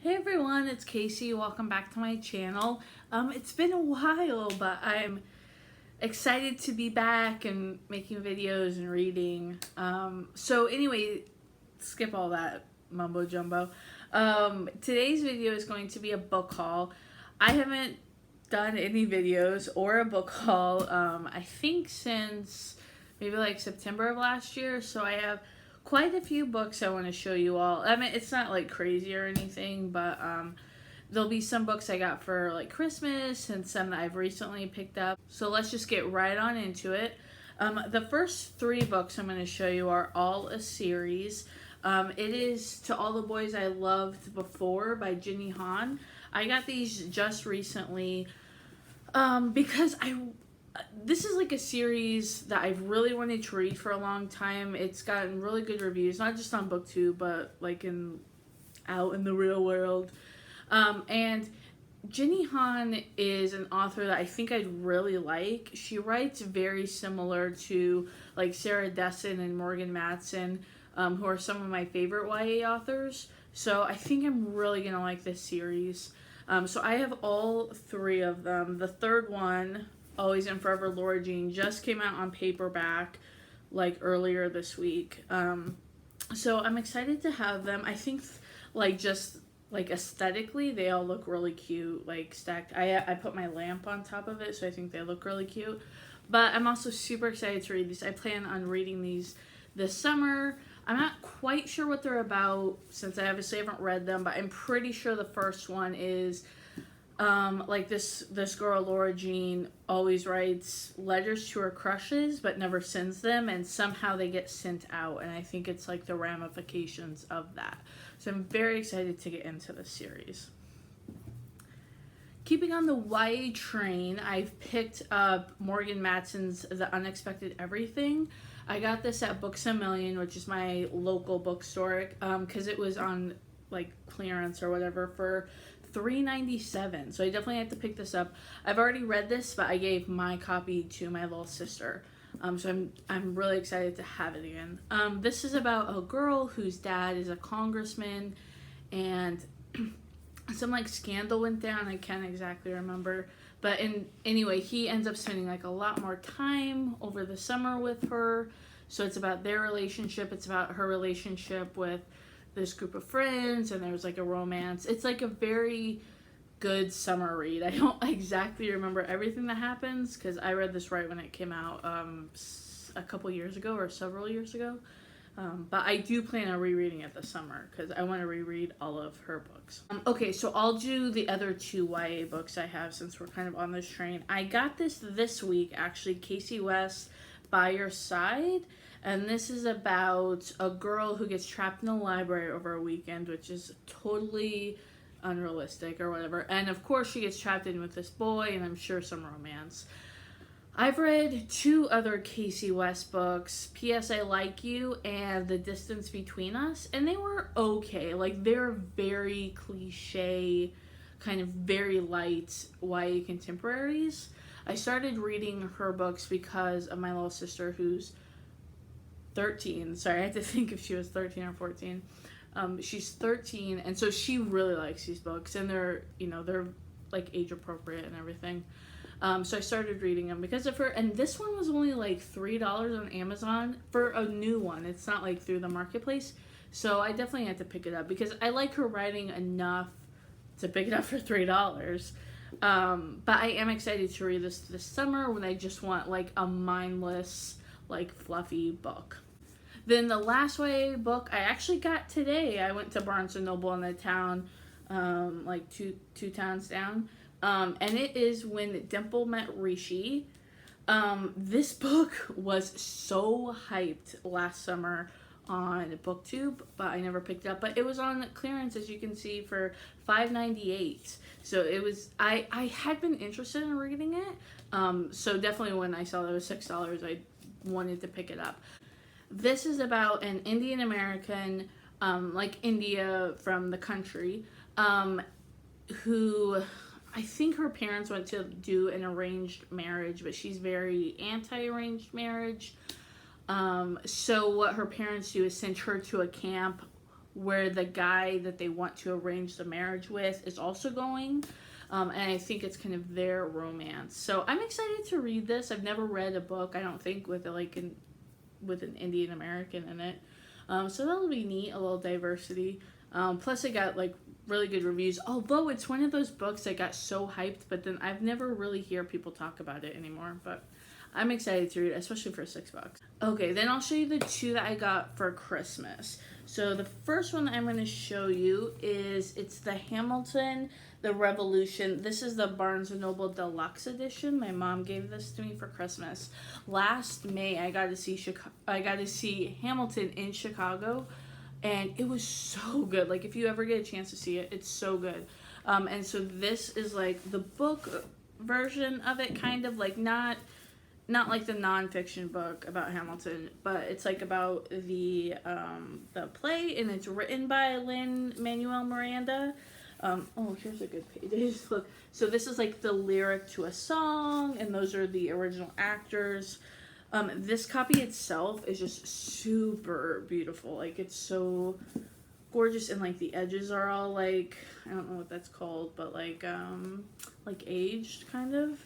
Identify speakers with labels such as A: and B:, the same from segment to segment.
A: Hey everyone, it's Casey. Welcome back to my channel. It's been a while, but I'm excited to be back and making videos and reading. So anyway, skip all that mumbo jumbo. Today's video is going to be a book haul. I haven't done any videos or a book haul, I think since maybe like September of last year, so I have quite a few books I want to show you all. I mean, it's not like crazy or anything, but there'll be some books I got for like Christmas and some that I've recently picked up. So let's just get right on into it. The first three books I'm going to show you are all a series. It is To All the Boys I Loved Before by Jenny Han. I got these just recently because this is like a series that I've really wanted to read for a long time. It's gotten really good reviews, not just on BookTube, but like out in the real world. And Jenny Han is an author that I think I'd really like. She writes very similar to like Sarah Dessen and Morgan Matson, who are some of my favorite YA authors. So I think I'm really gonna like this series. So I have all three of them. The third one, Always and Forever Laura Jean, just came out on paperback like earlier this week. So I'm excited to have them. I think like just like aesthetically they all look really cute, like stacked. I put my lamp on top of it, so I think they look really cute. But I'm also super excited to read these. I plan on reading these this summer. I'm not quite sure what they're about since I obviously haven't read them, but I'm pretty sure the first one is like this girl, Laura Jean, always writes letters to her crushes but never sends them, and somehow they get sent out, and I think it's like the ramifications of that. So I'm very excited to get into this series. Keeping on the YA train, I've picked up Morgan Matson's The Unexpected Everything. I got this at Books A Million, which is my local bookstore, because it was on like clearance or whatever for $3.97. So I definitely had to pick this up. I've already read this, but I gave my copy to my little sister. So I'm really excited to have it again. This is about a girl whose dad is a congressman, and some like scandal went down. I can't exactly remember, but anyway, he ends up spending like a lot more time over the summer with her. So it's about their relationship. It's about her relationship with this group of friends, and there's like a romance. It's like a very good summer read. I don't exactly remember everything that happens because I read this right when it came out a couple years ago or several years ago. But I do plan on rereading it this summer because I want to reread all of her books. Okay, so I'll do the other two YA books I have since we're kind of on this train. I got this week, actually, Casey West, By Your Side. And this is about a girl who gets trapped in a library over a weekend, which is totally unrealistic or whatever. And of course she gets trapped in with this boy, and I'm sure some romance. I've read two other Casey West books, P.S. I Like You and The Distance Between Us, and they were okay. Like, they're very cliche, kind of very light YA contemporaries. I started reading her books because of my little sister who's 13. Sorry, I had to think if she was 13 or 14. She's 13, and so she really likes these books, and they're like age appropriate and everything. So I started reading them because of her, and this one was only like $3 on Amazon for a new one. It's not like through the marketplace, so I definitely had to pick it up because I like her writing enough to pick it up for $3. But I am excited to read this summer when I just want like a mindless, like fluffy book. Then the last YA book I actually got today. I went to Barnes & Noble in the town, like two towns down. And it is When Dimple Met Rishi. This book was so hyped last summer on BookTube, but I never picked it up. But it was on clearance, as you can see, for $5.98. So it was, I had been interested in reading it. So definitely when I saw that it was $6, I wanted to pick it up. This is about an Indian American, like India from the country, who I think her parents went to do an arranged marriage, but she's very anti-arranged marriage. So what her parents do is send her to a camp where the guy that they want to arrange the marriage with is also going. And I think it's kind of their romance. So I'm excited to read this. I've never read a book, I don't think, with with an Indian American in it. So that'll be neat, a little diversity. Plus it got like really good reviews, although it's one of those books that got so hyped, but then I've never really hear people talk about it anymore. But I'm excited to read it, especially for $6. Okay, then I'll show you the two that I got for Christmas. So the first one that I'm going to show you it's the Hamilton, The Revolution. This is the Barnes & Noble Deluxe Edition. My mom gave this to me for Christmas. Last May, I got to see Hamilton in Chicago, and it was so good. Like, if you ever get a chance to see it, it's so good. And so this is like the book version of it, kind of like not like the nonfiction book about Hamilton, but it's like about the play, and it's written by Lin-Manuel Miranda. Here's a good page. Look, so this is like the lyric to a song, and those are the original actors. This copy itself is just super beautiful. Like, it's so gorgeous, and like the edges are all like, I don't know what that's called, but like aged kind of.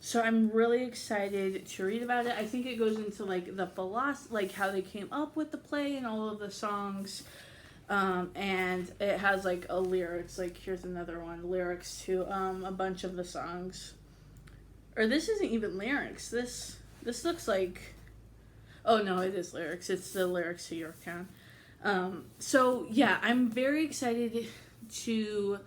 A: So I'm really excited to read about it. I think it goes into like the philosophy, like how they came up with the play and all of the songs. And it has like a lyrics, like here's another one, lyrics to a bunch of the songs. Or this isn't even lyrics. This looks like, oh no, it is lyrics. It's the lyrics to Yorktown. So yeah, I'm very excited to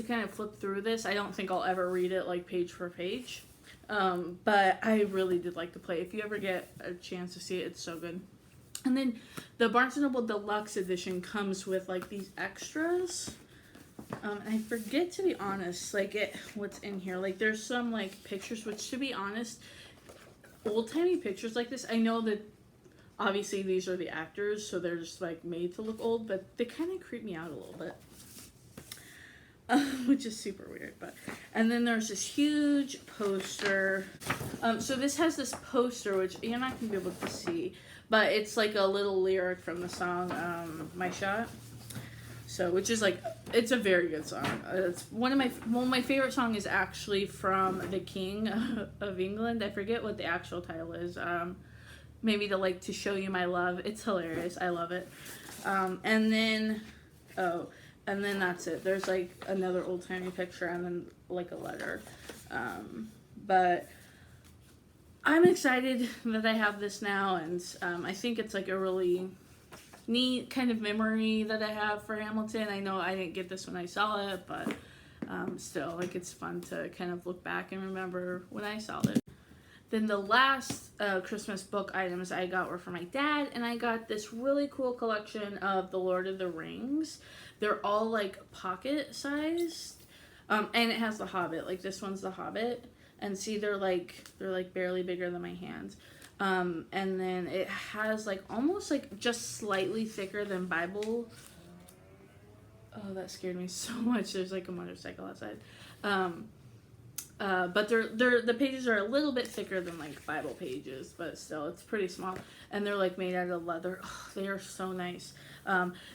A: kind of flip through this. I don't think I'll ever read it like page for page. But I really did like the play. If you ever get a chance to see it, it's so good. And then the Barnes & Noble Deluxe Edition comes with like these extras. I forget, to be honest, like what's in here. Like there's some like pictures, which, to be honest, old-timey pictures like this, I know that obviously these are the actors, so they're just like made to look old, but they kind of creep me out a little bit. Which is super weird, and then there's this huge poster. So this has this poster, which you're not gonna be able to see, but it's like a little lyric from the song "My Shot." So, which is like, it's a very good song. It's one of my favorite songs is actually from the King of England. I forget what the actual title is. Maybe to show you my love. It's hilarious. I love it. And then that's it. There's like another old-timey picture and then like a letter. But I'm excited that I have this now, and I think it's like a really neat kind of memory that I have for Hamilton. I know I didn't get this when I saw it, but still, like, it's fun to kind of look back and remember when I saw it. Then the last Christmas book items I got were for my dad, and I got this really cool collection of The Lord of the Rings. They're all like pocket sized, and it has The Hobbit. Like, this one's The Hobbit, and see, they're like barely bigger than my hand. And then it has like almost like just slightly thicker than Bible. Oh, that scared me so much. There's like a motorcycle outside. But the pages are a little bit thicker than like Bible pages, but still, it's pretty small. And they're like made out of leather. Oh, they are so nice.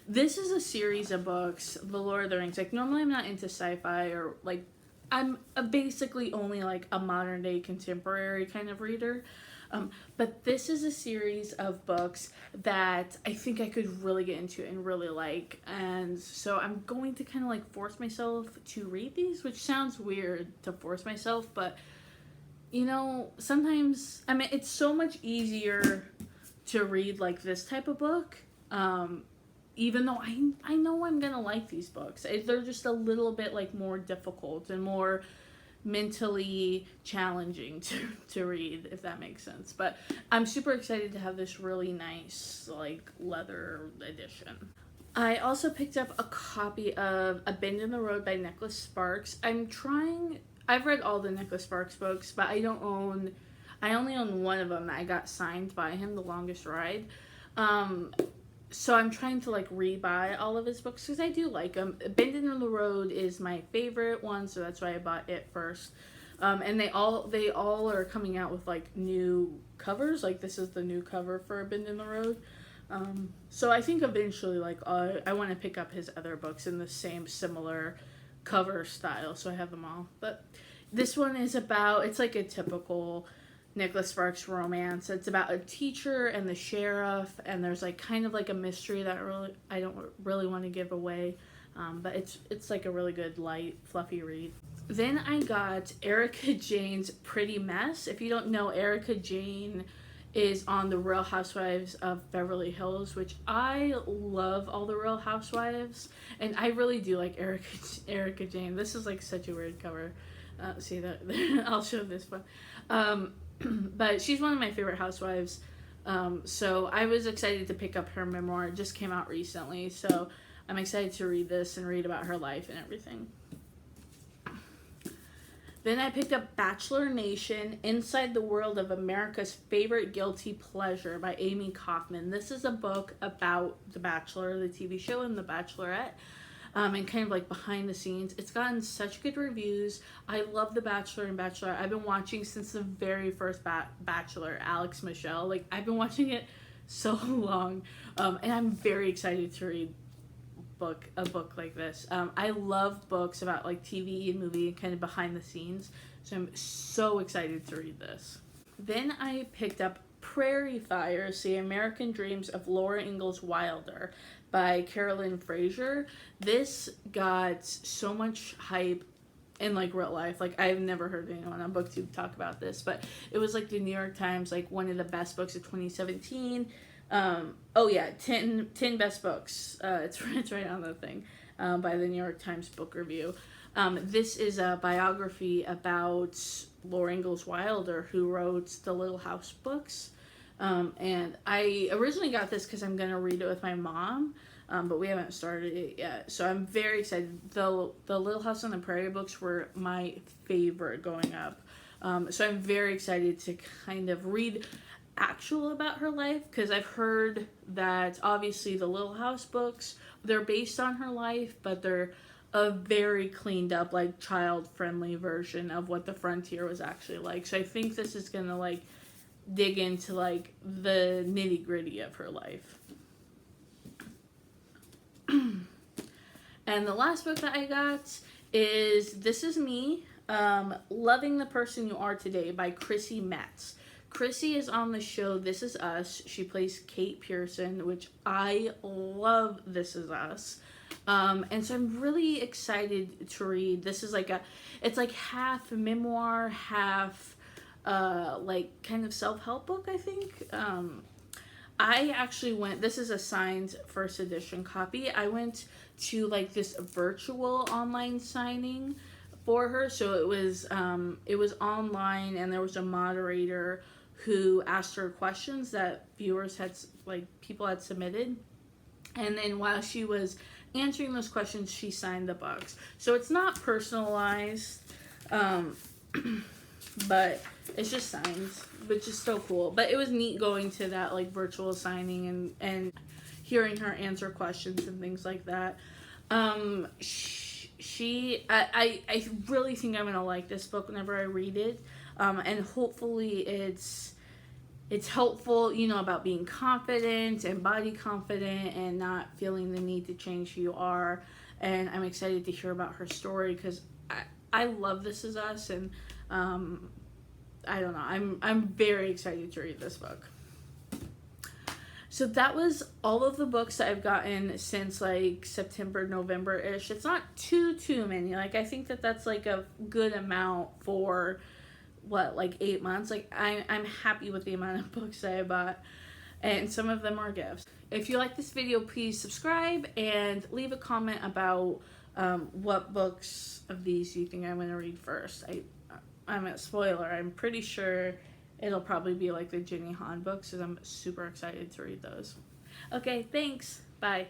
A: This is a series of books, The Lord of the Rings. Like, normally I'm not into sci-fi, or like, I'm basically only like a modern day contemporary kind of reader. But this is a series of books that I think I could really get into and really like. And so I'm going to kind of like force myself to read these, which sounds weird to force myself, but you know, sometimes, I mean, it's so much easier to read like this type of book. Even though I know I'm going to like these books. They're just a little bit like more difficult and more mentally challenging to read, if that makes sense. But I'm super excited to have this really nice like leather edition. I also picked up a copy of A Bend in the Road by Nicholas Sparks. I've read all the Nicholas Sparks books, but I only own one of them that I got signed by him, The Longest Ride. So I'm trying to like rebuy all of his books because I do like them. Bend in the Road is my favorite one, so that's why I bought it first. And they all are coming out with like new covers. Like, this is the new cover for Bend in the Road. So I think eventually, like, I want to pick up his other books in the same similar cover style, so I have them all. But this one is about, it's like a typical Nicholas Sparks romance. It's about a teacher and the sheriff, and there's like kind of like a mystery that I don't really want to give away, but it's like a really good, light, fluffy read. Then I got Erica Jane's Pretty Mess. If you don't know, Erica Jane is on The Real Housewives of Beverly Hills, which I love all the Real Housewives, and I really do like Erica Jane. This is like such a weird cover. See that? I'll show this one. But she's one of my favorite housewives. So I was excited to pick up her memoir. It just came out recently, so I'm excited to read this and read about her life and everything. Then I picked up Bachelor Nation, Inside the World of America's Favorite Guilty Pleasure by Amy Kaufman. This is a book about The Bachelor, the TV show, and The Bachelorette, and kind of like behind the scenes. It's gotten such good reviews. I love The Bachelor and Bachelorette. I've been watching since the very first Bachelor, Alex Michelle. Like, I've been watching it so long, and I'm very excited to read a book like this. I love books about like TV and movie and kind of behind the scenes, so I'm so excited to read this. Then I picked up Prairie Fire, The American Dreams of Laura Ingalls Wilder by Carolyn Fraser. This got so much hype in like real life. Like, I've never heard anyone on BookTube talk about this, but it was like the New York Times, like one of the best books of 2017. 10 best books. It's right on the thing, by the New York Times Book Review. This is a biography about Laura Ingalls Wilder, who wrote the Little House books. And I originally got this because I'm going to read it with my mom, but we haven't started it yet. So I'm very excited. The Little House on the Prairie books were my favorite growing up. So I'm very excited to kind of read actual about her life, because I've heard that obviously the Little House books, they're based on her life, but they're a very cleaned up, like, child friendly version of what the frontier was actually like. So I think this is gonna like dig into like the nitty gritty of her life. And the last book that I got is This Is Me, Loving the Person You Are Today by Chrissy Metz. Chrissy is on the show This Is Us. She plays Kate Pearson, which I love This Is Us. And so I'm really excited to read. This is like it's like half memoir, half like kind of self-help book, I think. I actually went, this is a signed first edition copy. I went to like this virtual online signing for her. So it was online, and there was a moderator who asked her questions that viewers had, like, people had submitted. And then while she was answering those questions, she signed the books. So it's not personalized, but it's just signs, which is so cool. But it was neat going to that, like, virtual signing and hearing her answer questions and things like that. I really think I'm gonna like this book whenever I read it, and hopefully it's helpful, you know, about being confident and body confident and not feeling the need to change who you are. And I'm excited to hear about her story, because I love This Is Us, and I don't know, I'm very excited to read this book. So that was all of the books that I've gotten since like September, November-ish. It's not too many. Like, I think that's like a good amount for what, like 8 months. Like, I'm happy with the amount of books that I bought, and some of them are gifts. If you like this video, please subscribe and leave a comment about what books of these you think I'm going to read first. I'm a spoiler. I'm pretty sure it'll probably be like the Jenny Han books, because I'm super excited to read those. Okay, thanks. Bye.